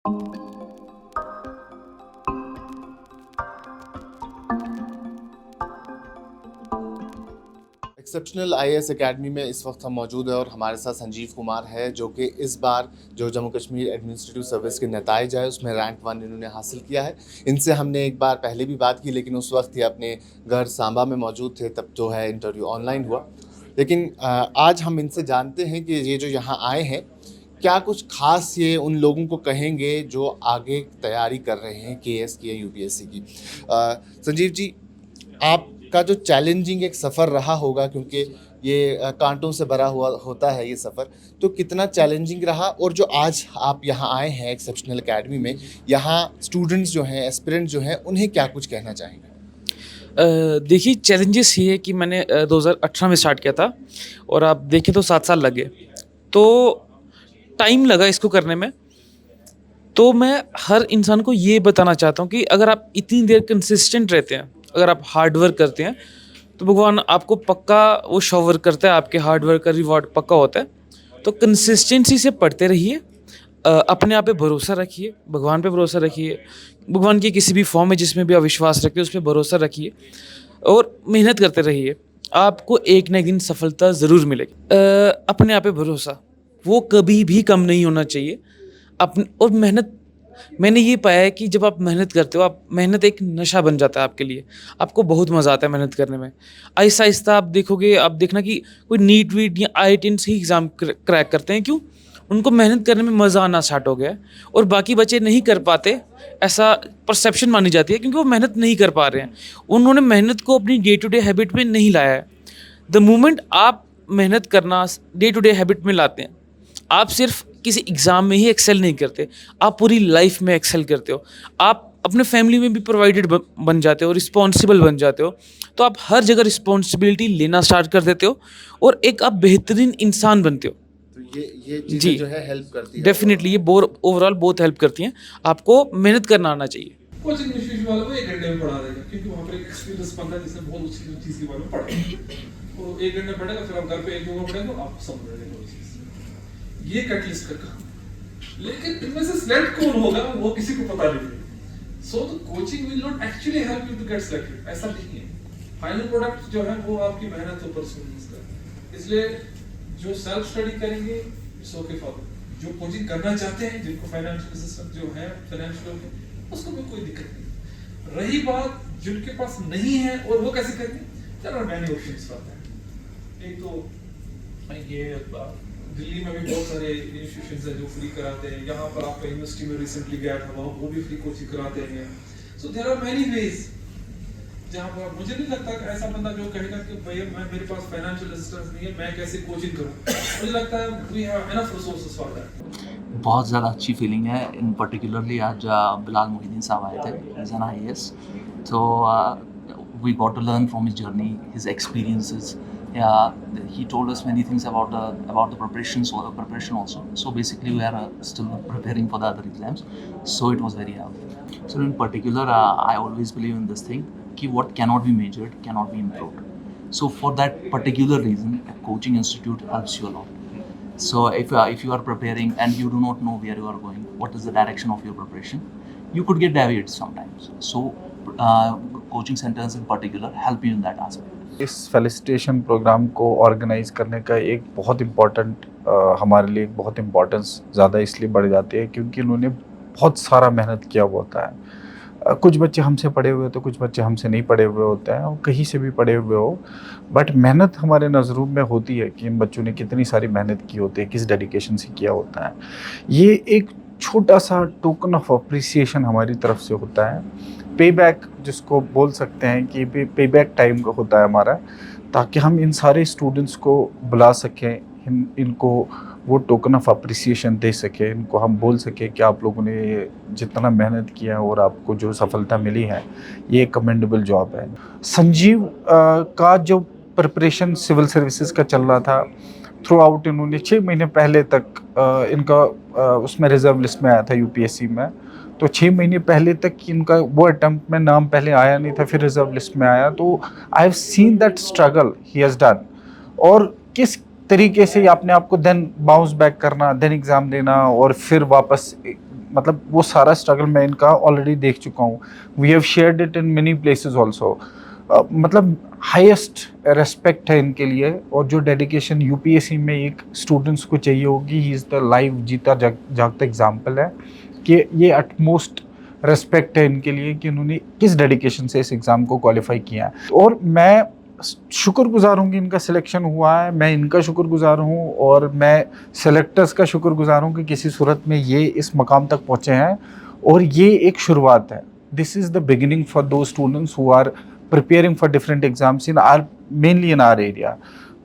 Exceptional IAS academy में इस वक्त हम मौजूद हैं और हमारे साथ संजीव कुमार है जो कि इस बार जो जम्मू कश्मीर एडमिनिस्ट्रेटिव सर्विस के नताइज आए उसमें रैंक 1 इन्होंने हासिल किया है। इनसे हमने एक बार पहले भी बात की लेकिन उस वक्त ये अपने घर सांबा में मौजूद थे, तब जो है इंटरव्यू ऑनलाइन हुआ। लेकिन आज हम इनसे जानते हैं कि ये जो यहाँ आए हैं क्या कुछ खास ये उन लोगों को कहेंगे जो आगे तैयारी कर रहे हैं केएएस की या यूपीएससी की। संजीव जी, आपका जो चैलेंजिंग एक सफ़र रहा होगा क्योंकि ये कांटों से भरा हुआ होता है ये सफ़र, तो कितना चैलेंजिंग रहा और जो आज आप यहाँ आए हैं एक्सेप्शनल एकेडमी में, यहाँ स्टूडेंट्स जो हैं, एस्पिरेंट्स जो हैं, उन्हें क्या कुछ कहना चाहेंगे? देखिए, चैलेंजेस ये है कि मैंने 2018 में स्टार्ट किया था और आप देखें तो 7 साल लगे। तो टाइम लगा इसको करने में। तो मैं हर इंसान को ये बताना चाहता हूँ कि अगर आप इतनी देर कंसिस्टेंट रहते हैं, अगर आप हार्ड वर्क करते हैं, तो भगवान आपको पक्का वो शो वर्क करता है, आपके हार्ड वर्क का रिवॉर्ड पक्का होता है। तो कंसिस्टेंसी से पढ़ते रहिए, अपने आप पे भरोसा रखिए, भगवान पे भरोसा रखिए, भगवान की किसी भी फॉर्म में जिसमें भी आप विश्वास रखिए उस पर भरोसा रखिए और मेहनत करते रहिए। आपको एक ना एक दिन सफलता ज़रूर मिलेगी। अपने आप पे भरोसा वो कभी भी कम नहीं होना चाहिए। और मेहनत, मैंने ये पाया है कि जब आप मेहनत करते हो, आप मेहनत एक नशा बन जाता है आपके लिए। आपको बहुत मज़ा आता है मेहनत करने में। आहिस्ता-आहिस्ता आप देखोगे, आप देखना कि कोई नीट वीट या आईआईटीएंस ही एग्ज़ाम क्रैक करते हैं। क्यों? उनको मेहनत करने में मज़ा आना स्टार्ट हो गया है और बाकी बच्चे नहीं कर पाते, ऐसा परसेप्शन मानी जाती है क्योंकि वो मेहनत नहीं कर पा रहे हैं। उन्होंने मेहनत को अपनी डे टू डे हैबिट में नहीं लाया है। द मोमेंट आप मेहनत करना डे टू डे हैबिट में लाते हैं, आप सिर्फ किसी एग्ज़ाम में ही एक्सेल नहीं करते, आप पूरी लाइफ में एक्सेल करते हो। आप अपने फैमिली में भी प्रोवाइडेड बन जाते हो, रिस्पॉन्सिबल बन जाते हो। तो आप हर जगह रिस्पॉन्सिबिलिटी लेना स्टार्ट कर देते हो और एक आप बेहतरीन इंसान बनते हो। तो ये जी, चीज़ें जो है हेल्प करती है। डेफिनेटली ये ओवरऑल बहुत हेल्प करती हैं। आपको मेहनत करना आना चाहिए। कोचिंग इंस्टीट्यूट वालों को 1 घंटे में पढ़ा देगा क्योंकि वहाँ पर एक एक्सपीरियंस बंदा जिसने बहुत अच्छी चीज़ के बारे में पढ़ा है। वो 1 घंटे पढ़ेगा, फिर आप घर पे 1-2 घंटे पढ़ेंगे तो आप समझ जाएंगे वो चीज़। ये कैटलिस्ट का काम। लेकिन इनमें से सिलेक्ट कौन होगा वो किसी को पता नहीं है। So the coaching will not actually help you to get selected, ऐसा नहीं है। फाइनल प्रोडक्ट जो है वो आपकी मेहनत और परफॉर्मेंस का है। इसलिए जो सेल्फ स्टडी करेंगे इट्स ओके फॉर देम। जो कोचिंग करना चाहते हैं, जिनको फाइनेंशियल सिस्टम जो है फाइनेंशियल, उसको भी कोई दिक्कत नहीं। रही बात जिनके पास नहीं है और वो कैसे करेंगे, there are many options for that. एक तो ये दिल्ली में भी बहुत सारे इंस्टीट्यूशंस हैं जो फ्री कराते हैं। यहाँ पर आपका यूनिवर्सिटी में रिसेंटली गया था, वहाँ वो भी फ्री कोचिंग कराते हैं। So there are many ways जहाँ पर मुझे नहीं लगता कि ऐसा बंदा जो कहेगा कि भैया मेरे पास फाइनेंशियल असिस्टेंस नहीं है, मैं कैसे कोचिंग करूँ। मुझे लगता है we have enough resources for that. बहुत ज़्यादा अच्छी फीलिंग है। इन पर्टिकुलरली आज बिलाल मोहिद्दीन साहब आए थे एज एन आईएएस, तो we got to learn from his journey, his experiences. He told us many things about the preparation also. So basically we are still preparing for the other exams, so it was very helpful. So in particular I always believe in this thing कि what cannot be measured cannot be improved. So for that particular reason a coaching institute helps you a lot. So if you are preparing and you do not know where you are going, what is the direction of your preparation, you could get deviated sometimes. So coaching centers in particular help you in that aspect. इस felicitation programme को organise करने का एक बहुत important हमारे लिए एक बहुत इम्पोर्टेंस ज़्यादा इसलिए बढ़ जाती है क्योंकि उन्होंने बहुत सारा मेहनत किया हुआ होता है। कुछ बच्चे हमसे पढ़े हुए होते हैं, कुछ बच्चे हमसे नहीं पढ़े हुए होते हैं और कहीं से भी पढ़े हुए हो, बट मेहनत हमारे नज़रों में होती है कि इन बच्चों ने कितनी सारी मेहनत की होती है, किस डेडिकेशन से किया होता है। ये एक छोटा सा टोकन ऑफ अप्रिसिएशन हमारी तरफ से होता है, पे बैक जिसको बोल सकते हैं कि पे बैक टाइम होता है हमारा, ताकि हम इन सारे स्टूडेंट्स को बुला सकें, इनको वो टोकन ऑफ अप्रिसिएशन दे सकें, इनको हम बोल सकें कि आप लोगों ने जितना मेहनत किया और आपको जो सफलता मिली है ये कमेंडेबल जॉब है। संजीव का जो प्रिपरेशन सिविल सर्विसेज का चल रहा था, थ्रू आउट इन्होंने 6 महीने पहले तक इनका उसमें रिजर्व लिस्ट में आया था यूपीएससी में, तो 6 महीने पहले तक इनका वो अटेम्प्ट में नाम पहले आया नहीं था, फिर रिजर्व लिस्ट में आया। तो I have seen that struggle he has done और तरीके से ही अपने आप को देन बाउंस बैक करना, देन एग्ज़ाम देना और फिर वापस मतलब वो सारा स्ट्रगल मैं इनका ऑलरेडी देख चुका हूँ. We have shared it in many places also. मतलब हाईएस्ट रेस्पेक्ट है इनके लिए. और जो डेडिकेशन यूपीएससी में एक स्टूडेंट्स को चाहिए होगी, ही इज़ द लाइव जीता जागता एग्जाम्पल है कि ये अटमोस्ट रेस्पेक्ट है इनके लिए कि उन्होंने किस डेडिकेशन से इस एग्ज़ाम को क्वालिफाई किया है. और मैं शुक्रगुजार हूँ कि इनका सिलेक्शन हुआ है. मैं इनका शुक्रगुजार हूँ और मैं सेलेक्टर्स का शुक्रगुजार हूँ कि किसी सूरत में ये इस मकाम तक पहुँचे हैं. और ये एक शुरुआत है. This is the beginning for two students who are preparing for different exams in our mainly in our area.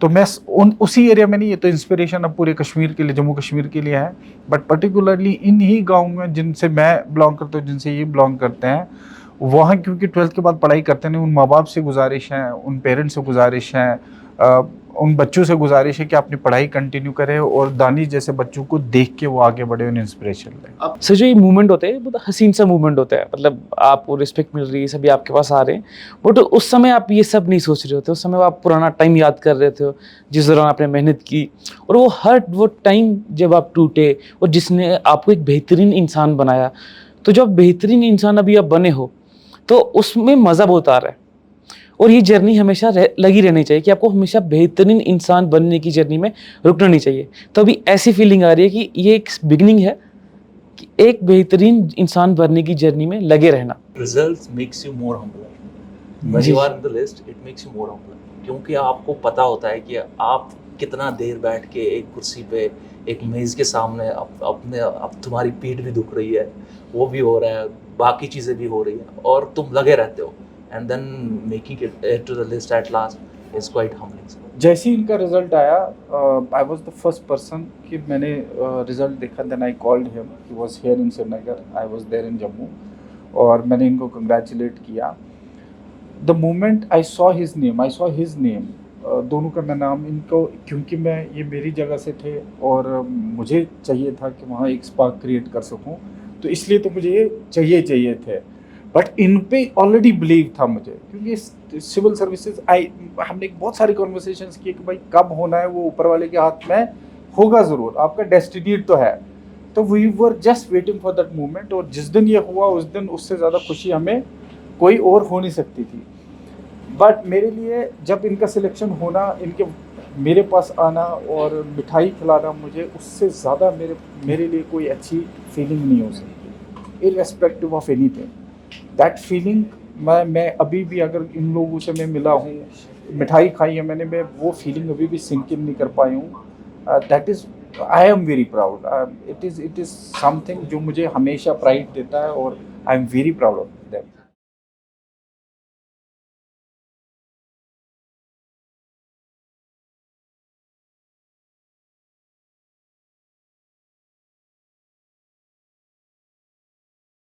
तो मैं उसी एरिया में नहीं, ये तो इंस्पिरेशन अब पूरे कश्मीर के लिए, जम्मू कश्मीर के लिए है. बट पर्टिकुलरली इन ही गाँव में जिनसे मैं बिलोंग करता हूँ, जिनसे ये बिलोंग करते हैं, वहाँ क्योंकि 12th के बाद पढ़ाई करते नहीं, उन माँ बाप से गुजारिश है, उन पेरेंट्स से गुजारिश है, उन बच्चों से गुजारिश है कि अपनी पढ़ाई कंटिन्यू करें और दानिश जैसे बच्चों को देख के वो आगे बढ़े, उन्हें इंस्पिरेशन लें. सर जो ये मूवमेंट होते हैं बहुत हसीन सा मूवमेंट होता है, मतलब आपको रिस्पेक्ट मिल रही है, सभी आपके पास आ रहे हैं, बट उस समय आप ये सब नहीं सोच रहे होते. उस समय आप पुराना टाइम याद कर रहे थे जिस दौरान आपने मेहनत की, और वो टाइम जब आप टूटे और जिसने आपको एक बेहतरीन इंसान बनाया. तो जब बेहतरीन इंसान अभी आप बने हो तो उसमें मज़ा बहुत आ रहा है. और ये जर्नी हमेशा लगी रहनी चाहिए कि आपको हमेशा बेहतरीन इंसान बनने की जर्नी में रुकना नहीं चाहिए. तो अभी ऐसी फीलिंग आ रही है कि ये एक बिगनिंग है कि एक बेहतरीन इंसान बनने की जर्नी में लगे रहना. Results makes you more humbler. When ji. you are in the list, it makes you more humbler. क्योंकि आपको पता होता है कि आप कितना देर बैठ के एक कुर्सी पे एक मेज़ के सामने अब तुम्हारी पीठ भी दुख रही है, वो भी हो रहा है, बाकी चीज़ें भी हो रही हैं और तुम लगे रहते हो. And then making it to the list at last is quite humbling. जैसे ही इनका रिजल्ट आया, I was the first person कि मैंने रिजल्ट देखा. Then I called him, he was here in Srinagar, I was there in Jammu, और मैंने इनको congratulate किया. The moment I saw his name, दोनों का मैं नाम इनको, क्योंकि ये मेरी जगह से थे और मुझे चाहिए था कि वहाँ एक स्पार्क क्रिएट कर सकूँ, तो इसलिए तो मुझे ये चाहिए थे. बट इन पे ऑलरेडी बिलीव था मुझे, क्योंकि सिविल सर्विसेज हमने बहुत सारी कॉन्वर्सेशंस की कि भाई कब होना है वो ऊपर वाले के हाथ में होगा, ज़रूर आपका डेस्टिनी तो है. तो we were just waiting for that moment. और जिस दिन ये हुआ उस दिन उससे ज़्यादा खुशी हमें कोई और हो नहीं सकती थी. बट मेरे लिए जब इनका सिलेक्शन होना, इनके मेरे पास आना और मिठाई खिलाना, मुझे उससे ज़्यादा मेरे लिए कोई अच्छी फीलिंग नहीं हो सकती, irrespective of anything. That feeling मैं अभी भी, अगर इन लोगों से मैं मिला हूँ, मिठाई खाई है मैंने, मैं वो फीलिंग अभी भी सिंक इन नहीं कर पाई हूँ. That is, I am very proud. It is something जो मुझे हमेशा प्राइड देता है और I am very proud of.